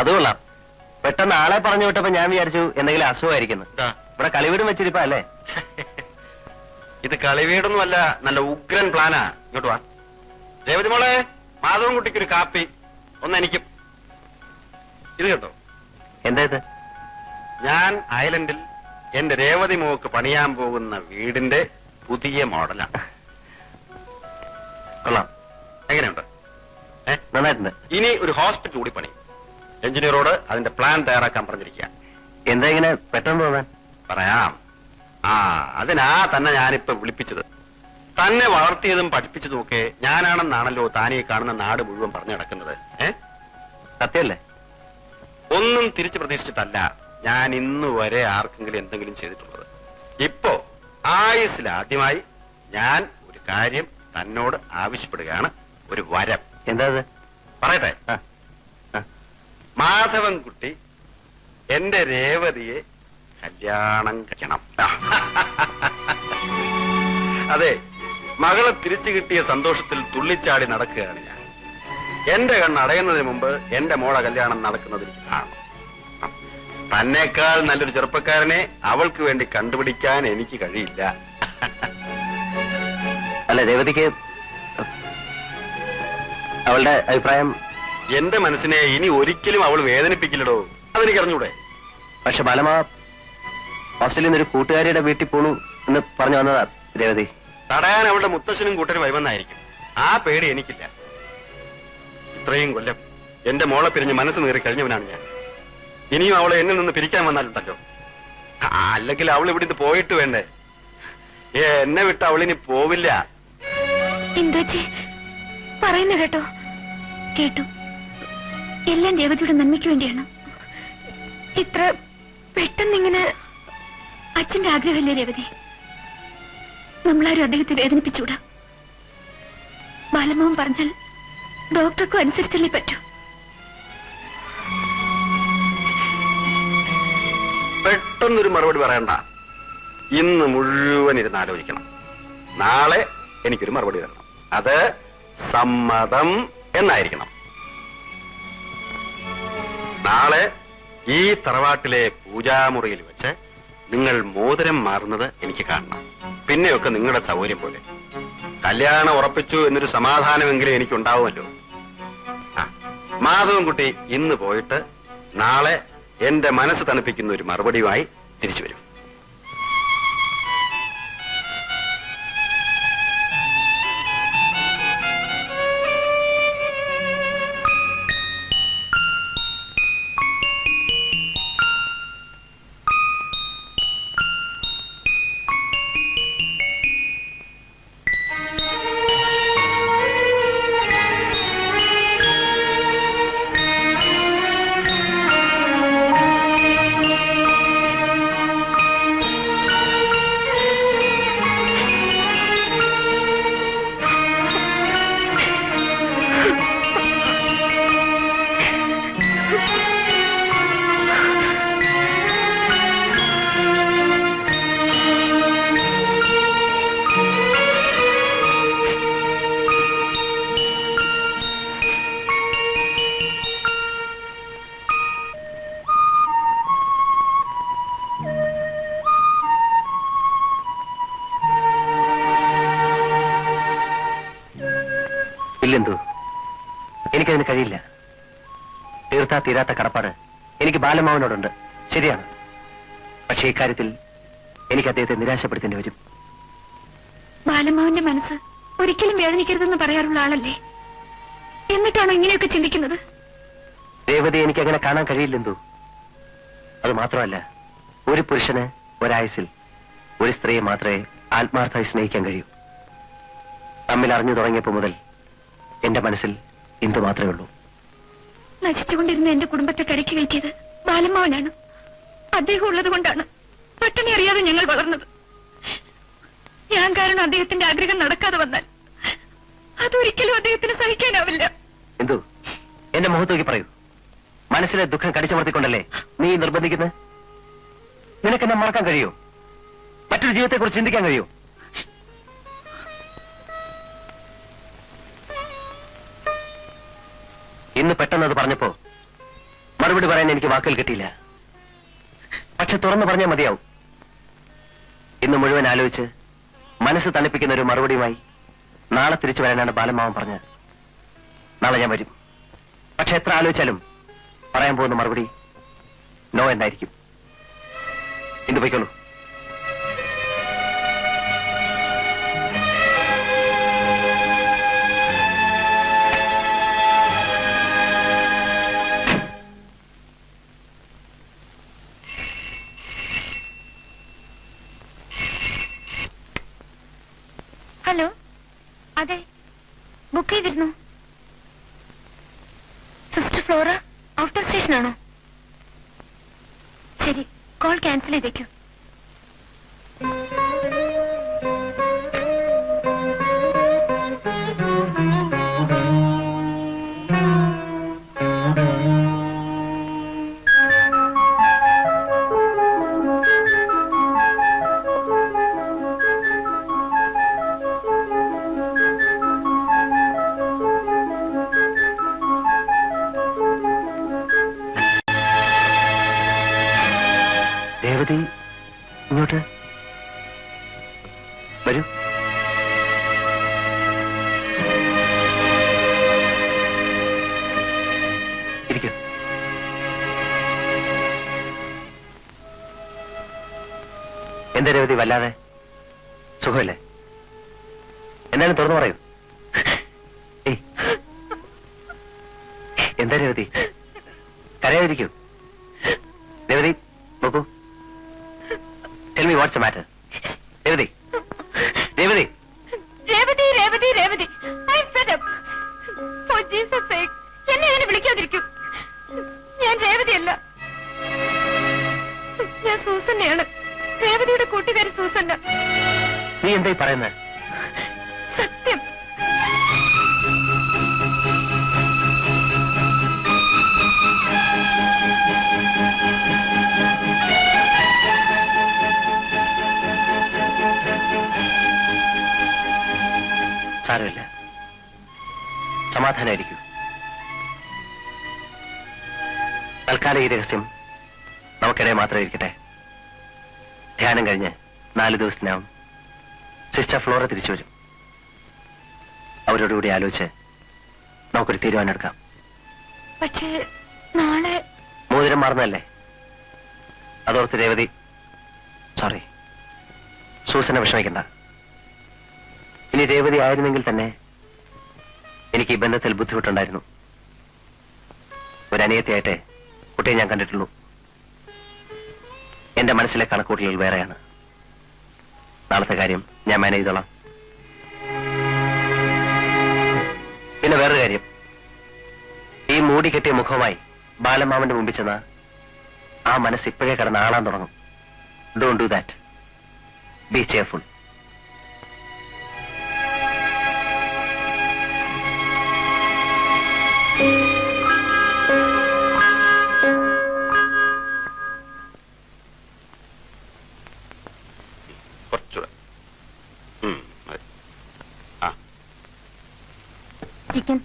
അത് കൊള്ളാം. പെട്ടെന്ന് ആളെ പറഞ്ഞു വിട്ടപ്പോ ഞാൻ വിചാരിച്ചു എന്തെങ്കിലും അസുഖമായിരിക്കുന്നു. ഇവിടെ കളിവീടും വെച്ചിരിപ്പാ അല്ലേ? ഇത് കളിവീടൊന്നും അല്ല, നല്ല ഉഗ്രൻ പ്ലാനാ. ഇങ്ങോട്ട് വാ രേവതി മോളെ. മാധവൻ കുട്ടിക്കൊരു കാപ്പി ഒന്ന് എനിക്കും. ഇത് കേട്ടോ. എന്താ ഇത്? ഞാൻ ഐലൻഡിൽ എന്റെ രേവതി മോക്ക് പണിയാൻ പോകുന്ന വീടിന്റെ പുതിയ മോഡലാണ്. കൊള്ളാം. എങ്ങനെയുണ്ട്? നന്നായിട്ടുണ്ട്. ഇനി ഒരു ഹോസ്പിറ്റൽ കൂടി പണി. എഞ്ചിനീയറോട് അതിന്റെ പ്ലാൻ തയ്യാറാക്കാൻ പറഞ്ഞിരിക്കുക. എന്താ ഇങ്ങനെ പെട്ടെന്ന് തോന്നാൻ? പറയാം. അതിനാ തന്നെ ഞാനിപ്പോ വിളിപ്പിച്ചത്. തന്നെ വളർത്തിയതും പഠിപ്പിച്ചതും ഒക്കെ ഞാനാണെന്നാണല്ലോ താനീ കാണുന്ന നാട് മുഴുവൻ പറഞ്ഞു നടക്കുന്നത്. സത്യല്ലേ? ഒന്നും തിരിച്ചു പ്രതീക്ഷിച്ചിട്ടല്ല ഞാൻ ഇന്നു വരെ ആർക്കെങ്കിലും എന്തെങ്കിലും ചെയ്തിട്ടുള്ളത്. ഇപ്പോ ആയുസ്സിൽ ആദ്യമായി ഞാൻ ഒരു കാര്യം തന്നോട് ആവശ്യപ്പെടുകയാണ്. ഒരു വരം. എന്താ? പറയട്ടെ. മാധവൻകുട്ടി എന്റെ രേവതിയെ കല്യാണം കഴിക്കണം. അതെ, മകളെ തിരിച്ചു കിട്ടിയ സന്തോഷത്തിൽ തുള്ളിച്ചാടി നടക്കുകയാണ് ഞാൻ. എന്റെ കണ്ണ് അടയുന്നതിന് മുമ്പ് എന്റെ മോളെ കല്യാണം നടക്കുന്നത് എനിക്ക് കാണണം. തന്നേക്കാൾ നല്ലൊരു ചെറുപ്പക്കാരനെ അവൾക്ക് വേണ്ടി കണ്ടുപിടിക്കാൻ എനിക്ക് കഴിയില്ല. അല്ല, രേവതിക്ക് അവളുടെ അഭിപ്രായം? എന്റെ മനസ്സിനെ ഇനി ഒരിക്കലും അവൾ വേദനിപ്പിക്കില്ലടോ. അതെനിക്ക് അറിഞ്ഞൂടെ? പക്ഷെ ബാലമ്മ ഹോസ്റ്റലിൽ നിന്ന് ഒരു കൂട്ടുകാരിയുടെ വീട്ടിൽ പോണു എന്ന് പറഞ്ഞു വന്നതാ രേവതി. തടയാൻ അവളുടെ മുത്തശ്ശനും കൂട്ടരും വരുമെന്നായിരിക്കും. ആ പേടി എനിക്കില്ല. ഇത്രയും കൊല്ലം എന്റെ മോളെ പിരിഞ്ഞ് മനസ്സ് നേറി കഴിഞ്ഞവനാണ് ഞാൻ. ഇനിയും അവളെ എന്നിൽ നിന്ന് പിരിക്കാൻ വന്നാലുണ്ടല്ലോ. അല്ലെങ്കിൽ അവൾ ഇവിടുന്ന് പോയിട്ട് വേണ്ടേ? എന്നെ വിട്ട് അവളിനി പോവില്ല. പറയുന്ന കേട്ടോ? കേട്ടു. എല്ലാം രേവതിയുടെ നന്മയ്ക്ക് വേണ്ടിയാണ്. ഇത്ര പെട്ടെന്നിങ്ങനെ അച്ഛന്റെ ആഗ്രഹമല്ലേ രേവതി? നമ്മളാരും അദ്ദേഹത്തെ വേദനിപ്പിച്ചുകൂടാ. ബാലമ്മവും പറഞ്ഞാൽ ഡോക്ടർക്കും അനുസരിച്ചല്ലേ പറ്റൂ. പെട്ടെന്നൊരു മറുപടി പറയണ്ട. ഇന്ന് മുഴുവൻ ഇരുന്ന് ആലോചിക്കണം. നാളെ എനിക്കൊരു മറുപടി തരണം. അത് സമ്മതം എന്നായിരിക്കണം. നാളെ ഈ തറവാട്ടിലെ പൂജാമുറിയിൽ വെച്ച് നിങ്ങൾ മോതിരം മാറുന്നത് എനിക്ക് കാണണം. പിന്നെയൊക്കെ നിങ്ങളുടെ സൗകര്യം പോലെ. കല്യാണം ഉറപ്പിച്ചു എന്നൊരു സമാധാനമെങ്കിലും എനിക്കുണ്ടാവുമല്ലോ. മാധവൻകുട്ടി ഇന്ന് പോയിട്ട് നാളെ എന്റെ മനസ്സ് തണുപ്പിക്കുന്ന ഒരു മറുപടിയുമായി തിരിച്ചു വരും. ഇല്ലെന്തോ, എനിക്കതിന് കഴിയില്ല. തീർത്താ തീരാത്ത കടപ്പാട് എനിക്ക് ബാലമാവനോടുണ്ട്. ശരിയാണ്. പക്ഷേ ഇക്കാര്യത്തിൽ എനിക്ക് അദ്ദേഹത്തെ നിരാശപ്പെടുത്തേണ്ടി വരും. ബാലമാവന്റെ മനസ്സ് ഒരിക്കലും വേദനിക്കരുതെന്ന് പറയാറുള്ള ആളല്ലേ? എന്നിട്ടാണോ ഇങ്ങനെയൊക്കെ ചിന്തിക്കുന്നത്? രേവതി എനിക്ക് അങ്ങനെ കാണാൻ കഴിയില്ലെന്തോ. അത് മാത്രമല്ല, ഒരു പുരുഷന് ഒരായുസിൽ ഒരു സ്ത്രീയെ മാത്രമേ ആത്മാർത്ഥമായി സ്നേഹിക്കാൻ കഴിയൂ. തമ്മിൽ അറിഞ്ഞു തുടങ്ങിയപ്പോ മുതൽ എന്റെ മനസ്സിൽ ഇന്ദു മാത്രമേ ഉള്ളൂ. നശിച്ചുകൊണ്ടിരുന്ന എന്റെ കുടുംബത്തെ കരയ്ക്ക് കയറ്റിയത് ബാലമ്മാവനാണ്. അദ്ദേഹം ഉള്ളത് കൊണ്ടാണ് പട്ടിണി അറിയാതെ ഞങ്ങൾ വളർന്നത്. ഞാൻ കാരണം അദ്ദേഹത്തിന്റെ ആഗ്രഹം നടക്കാതെ വന്നാൽ അതൊരിക്കലും അദ്ദേഹത്തിന് സഹിക്കാനാവില്ല. എന്തു എന്റെ മുഖത്ത് നോക്കി പറയൂ. മനസ്സിലെ ദുഃഖം കടിച്ചമർത്തിക്കൊണ്ടല്ലേ നീ നിർബന്ധിക്കുന്നത്? നിനക്കെന്നെ മറക്കാൻ കഴിയോ? മറ്റൊരു ജീവിതത്തെ കുറിച്ച് ചിന്തിക്കാൻ കഴിയോ? ഇന്ന് പെട്ടെന്ന് അത് പറഞ്ഞപ്പോ മറുപടി മറുപടി പറയാൻ എനിക്ക് വാക്കുകൾ കിട്ടിയില്ല. പക്ഷെ തുറന്നു പറഞ്ഞാൽ മതിയാവും. ഇന്ന് മുഴുവൻ ആലോചിച്ച് മനസ്സ് തണുപ്പിക്കുന്ന ഒരു മറുപടിയുമായി നാളെ തിരിച്ചു വരാനാണ് ബാലമാവൻ പറഞ്ഞത്. നാളെ ഞാൻ വരും. പക്ഷെ എത്ര ആലോചിച്ചാലും പറയാൻ പോകുന്ന മറുപടി നോ എന്നായിരിക്കും. ഇന്ന് പോയിക്കോളൂ. ഹലോ, അതെ, ബുക്ക് ചെയ്തിരുന്നു. സിസ്റ്റർ ഫ്ലോറ ഔട്ടർ സ്റ്റേഷനാണോ? ശരി, കോൾ ക്യാൻസൽ ചെയ്തേക്കൂ. രേവതി, ഇങ്ങോട്ട് വരൂ. ഇരിക്കൂ. എന്താ രേവതി, വല്ലാതെ സുഖമല്ലേ? എന്തായാലും തുറന്നു പറയൂ. ഏയ്, എന്താ രേവതി, കരയാതിരിക്കൂ. രേവതി, നോക്കൂ. Tell me what's the matter. Revathi, Revathi. Revathi, Revathi, Revathi. I'm fed up. For Jesus' sake, എന്നെ അങ്ങനെ വിളിക്കാതിരിക്കൂ. ഞാൻ രേവതിയല്ല, ഞാൻ സൂസന്നയാണ്. രേവതിയുടെ കൂട്ടുകാരി സൂസന്ന. നീ എന്തായി പറയുന്നത്? സത്യം. സാരമില്ല, സമാധാനായിരിക്കൂ. തൽക്കാലം ഈ രഹസ്യം നമുക്കിടെ മാത്രം ഇരിക്കട്ടെ. ധ്യാനം കഴിഞ്ഞ് 4 ദിവസത്തിനകം സിസ്റ്റർ ഫ്ലോറ തിരിച്ചു വരും. അവരോടുകൂടി ആലോചിച്ച് നമുക്കൊരു തീരുമാനം എടുക്കാം. പക്ഷേ നാളെ മോതിരം മാറുന്നതല്ലേ? അതോർത്ത് രേവതി, സോറി, സൂസനെ വിഷമിക്കണ്ട. ഇനി രേവതി ആയിരുന്നെങ്കിൽ തന്നെ എനിക്ക് ഈ ബന്ധത്തിൽ ബുദ്ധിമുട്ടുണ്ടായിരുന്നു. ഒരനിയത്തിയായിട്ടേ കുട്ടിയെ ഞാൻ കണ്ടിട്ടുള്ളൂ. എന്റെ മനസ്സിലെ കണക്കൂട്ടലുകൾ വേറെയാണ്. നാളത്തെ കാര്യം ഞാൻ മാനേജ് ചെയ്തോളാം. പിന്നെ വേറൊരു കാര്യം, ഈ മൂടി കെട്ടിയ മുഖവുമായി ബാലമാമന്റെ മുമ്പിൽ ചെന്ന ആ മനസ്സ് ഇപ്പോഴേ കിടന്ന് ആളാൻ തുടങ്ങും. Don't do that. Be careful. Chicken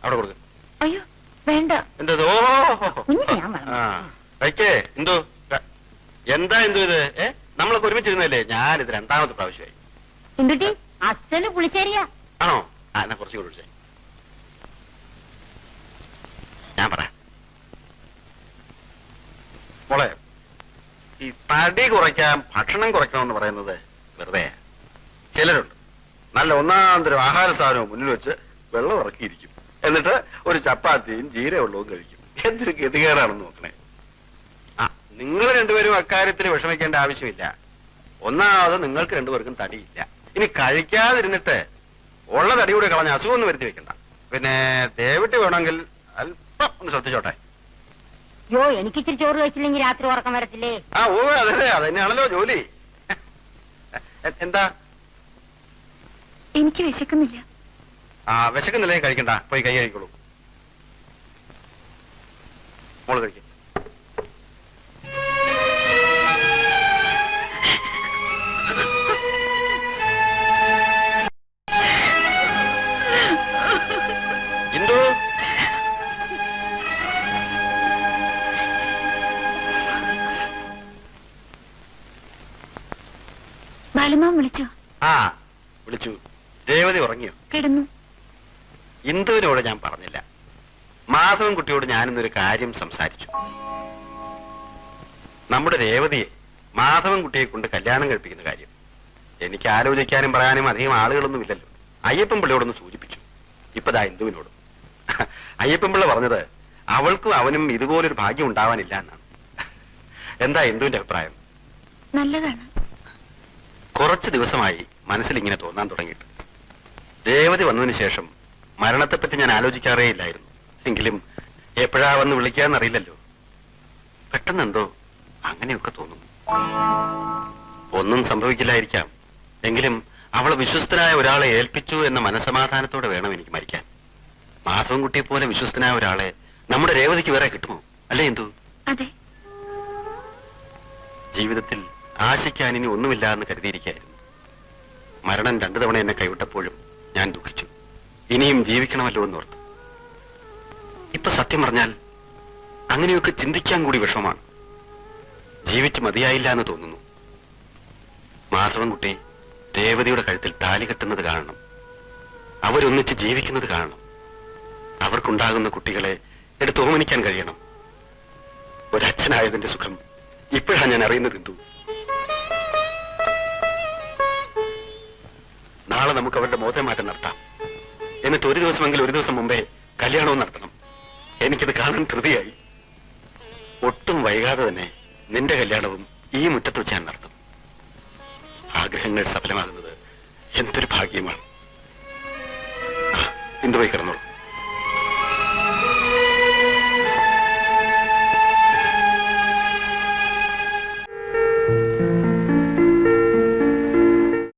അവിടെ കൊടുക്ക. അയ്യോ വേണ്ട. എന്തോ കഴിക്കേ. എന്തോ എന്താ എന്തോ ഇത്? നമ്മളൊക്കെ ഒരുമിച്ചിരുന്നല്ലേ? ഞാനിത് 2ാമത്തെ പ്രാവശ്യമായി. എന്തുട്ടി അച്ഛന് പുളിശ്ശേരിയാ? ആണോ? എന്നാ കുറച്ചുകൂടി വിളിച്ചേ. ഞാൻ പറയാം മോളെ, ഈ തടി കുറയ്ക്കാൻ ഭക്ഷണം കുറയ്ക്കണമെന്ന് പറയുന്നത് വെറുതെ. ചിലരുണ്ട് നല്ല ഒന്നാന്തരം ആഹാര സാധനവും മുന്നിൽ വെച്ച് വെള്ളം ഇറക്കിയിരിക്കും. എന്നിട്ട് ഒരു ചപ്പാത്തിയും ജീരവെള്ളവും കഴിക്കും. എന്തൊരു ഗതികേടാണെന്ന് നോക്കണേ. നിങ്ങൾ രണ്ടുപേരും അക്കാര്യത്തിൽ വിഷമിക്കേണ്ട ആവശ്യമില്ല. ഒന്നാമത് നിങ്ങൾക്ക് രണ്ടുപേർക്കും തടിയില്ല. ഇനി കഴിക്കാതിരുന്നിട്ട് ഉള്ള തടി കൂടെ കളഞ്ഞ അസുഖമൊന്നും വരുത്തി വെക്കണ്ട. പിന്നെ ദേവിട്ട് വേണമെങ്കിൽ അല്പം ഒന്ന് ശ്രദ്ധിച്ചോട്ടെ. യോ എനിക്ക് ഇച്ചിരി ചോറ് കഴിച്ചില്ലെങ്കിൽ രാത്രി ഉറക്കം വരത്തില്ലേ? ഓ അതെ, അതന്നെയാണല്ലോ ജോലി. എന്താ? എനിക്ക് വിശക്കുന്നില്ല. വിശക്കുന്നില്ലെങ്കിൽ കഴിക്കണ്ട, പോയി കൈ കഴിക്കോളൂ. മോള് കഴിക്കും. ബാലമാൻ വിളിച്ചോ? ആ വിളിച്ചു. രേവതി ഉറങ്ങിയോ? കിടന്നു. ഇന്ദുവിനോട് ഞാൻ പറഞ്ഞില്ല. മാധവൻ കുട്ടിയോട് ഞാനിന്നൊരു കാര്യം സംസാരിച്ചു. നമ്മുടെ രേവതിയെ മാധവൻ കുട്ടിയെ കൊണ്ട് കല്യാണം കഴിപ്പിക്കുന്ന കാര്യം എനിക്ക് ആലോചിക്കാനും പറയാനും അധികം ആളുകളൊന്നും ഇല്ലല്ലോ. അയ്യപ്പൻ പിള്ളയോടൊന്ന് സൂചിപ്പിച്ചു. ഇപ്പതാ ഇന്ദുവിനോട്. അയ്യപ്പൻ പിള്ള പറഞ്ഞത് അവൾക്കും അവനും ഇതുപോലൊരു ഭാഗ്യം ഉണ്ടാവാനില്ല എന്നാണ്. എന്താ ഇന്ദുവിന്റെ അഭിപ്രായം? നല്ലതാണ്. കുറച്ചു ദിവസമായി മനസ്സിൽ ഇങ്ങനെ തോന്നാൻ തുടങ്ങിയിട്ട്. രേവതി വന്നതിന് ശേഷം മരണത്തെപ്പറ്റി ഞാൻ ആലോചിക്കാറേ ഇല്ലായിരുന്നു. എങ്കിലും എപ്പോഴാ വന്ന് വിളിക്കാന്നറിയില്ലല്ലോ. പെട്ടെന്നെന്തോ അങ്ങനെയൊക്കെ തോന്നുന്നു. ഒന്നും സംഭവിക്കില്ലായിരിക്കാം. എങ്കിലും അവളെ വിശ്വസ്തനായ ഒരാളെ ഏൽപ്പിച്ചു എന്ന മനസമാധാനത്തോടെ വേണം എനിക്ക് മരിക്കാൻ. മാധവൻകുട്ടിയെ പോലെ വിശ്വസ്തനായ ഒരാളെ നമ്മുടെ രേവതിക്ക് വേറെ കിട്ടുമോ? അല്ലേ എന്തു? അതെ. ജീവിതത്തിൽ ആശിക്കാൻ ഇനി ഒന്നുമില്ല എന്ന് കരുതിയിരിക്കുകയായിരുന്നു. മരണം 2 തവണ എന്നെ കൈവിട്ടപ്പോഴും ഞാൻ ദുഃഖിച്ചു. ഇനിയും ജീവിക്കണമല്ലോ എന്നോർത്ത്. ഇപ്പൊ സത്യം പറഞ്ഞാൽ അങ്ങനെയൊക്കെ ചിന്തിക്കാൻ കൂടി വിഷമമാണ്. ജീവിച്ച് മതിയായില്ല എന്ന് തോന്നുന്നു. മാധവൻകുട്ടി രേവതിയുടെ കഴുത്തിൽ താലി കെട്ടുന്നത് കാണണം. അവരൊന്നിച്ച് ജീവിക്കുന്നത് കാണണം. അവർക്കുണ്ടാകുന്ന കുട്ടികളെ എടുത്ത് ഓമനിക്കാൻ കഴിയണം. ഒരച്ഛനായതിന്റെ സുഖം ഇപ്പോഴാണ് ഞാൻ അറിയുന്നത്. എന്തു നാളെ നമുക്ക് അവരുടെ മോചനമാറ്റം നടത്താം. എന്നിട്ട് ഒരു ദിവസം മുമ്പേ കല്യാണവും നടത്തണം. എനിക്കിത് കാണാൻ ധൃതിയായി. ഒട്ടും വൈകാതെ തന്നെ നിന്റെ കല്യാണവും ഈ മുറ്റത്ത് വെച്ച് ഞാൻ നടത്തും. ആഗ്രഹങ്ങൾ സഫലമാകുന്നത് എന്തൊരു ഭാഗ്യമാണ്. ഇന്ദു പോയി കിടന്നോളൂ.